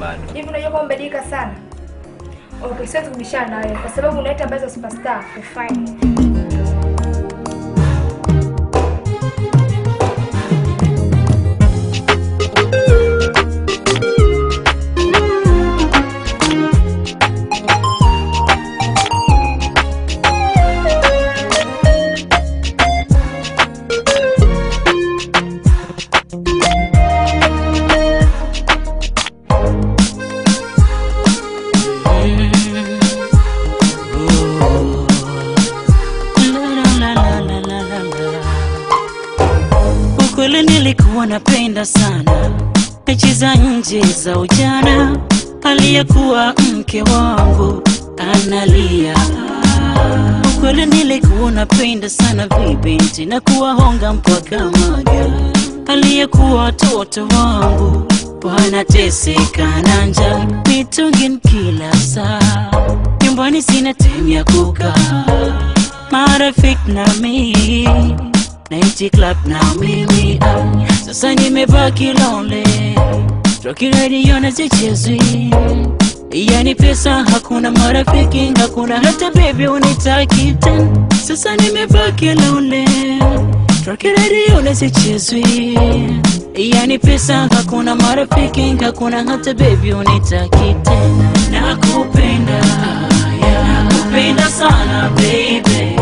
bado. Hivi unajua kwamba umebadilika sana? Okay, siwezi kubishana na wewe kwa sababu unaita Bazo superstar. Fine. Kweli nilikuwa napenda sana mechi za nje za ujana, aliyekuwa mke wangu analia. Kweli nilikuwa napenda sana vibinti na kuwahonga mpaka maga, aliyekuwa watoto wangu wanateseka na njaa, mitungin kila saa, nyumbani sina time ya kukaa, marafiki na mimi Night club na mimi sasa nimebaki lonely, Rocky radio na zichezwi, yani pesa hakuna, marafiki hakuna, hata baby unitaki tena. Sasa nimebaki lonely, Rocky radio na zichezwi, yani pesa hakuna, marafiki hakuna, hata baby unitaki tena. Nakupenda, nakupenda sana baby,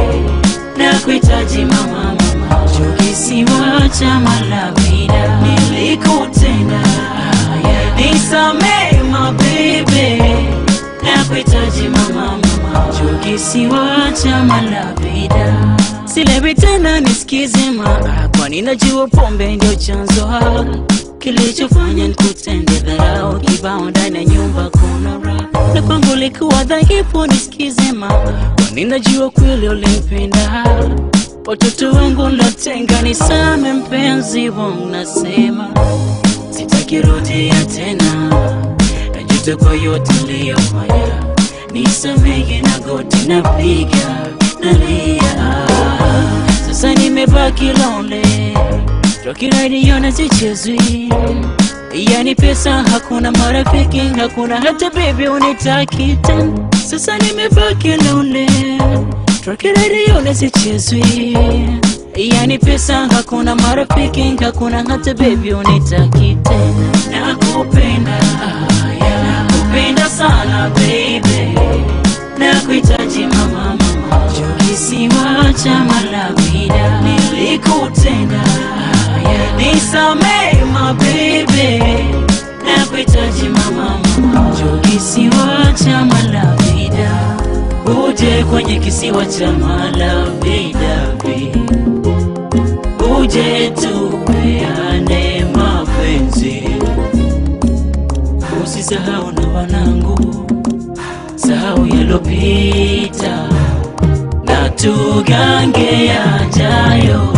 nakuhitaji mama, kisiwa cha malavida nilikutenda, nisamehe my baby, nakuhitaji mama, kisiwa cha malavida. Silewi tena nisikize kwani najua pombe ndio chanzo kilichofanya nikutende dharau, kibao ndani ya nyumba kuna raha, na kwangu likuwa dhaifu nisikize kwani najua kweli ulinipenda. Watoto wangu natenga, nisame mpenzi wangu, nasema sitaki rudia tena, najuta kwa yote niliyofanya, nisamehe na goti napiga nalia. Sasa nimebaki lonely, Rocky radio na zichezwi, yani pesa hakuna, marafiki hakuna, hata baby unitaki tena. Sasa nimebaki lonely, Rocky radio na zichezwi, yani pesa hakuna, marafiki hakuna, hata baby unitaki tena. Nakupenda, nakupenda sana baby, nakuhitaji mama, kisiwa cha malavida nilikutenda, nisamehe my baby, nakuhitaji mama, kisiwa cha malavida. Uje kwenye kisiwa cha malavida, uje tupeane mapenzi, usisahau na wanangu, sahau yalopita na tugange yajayo.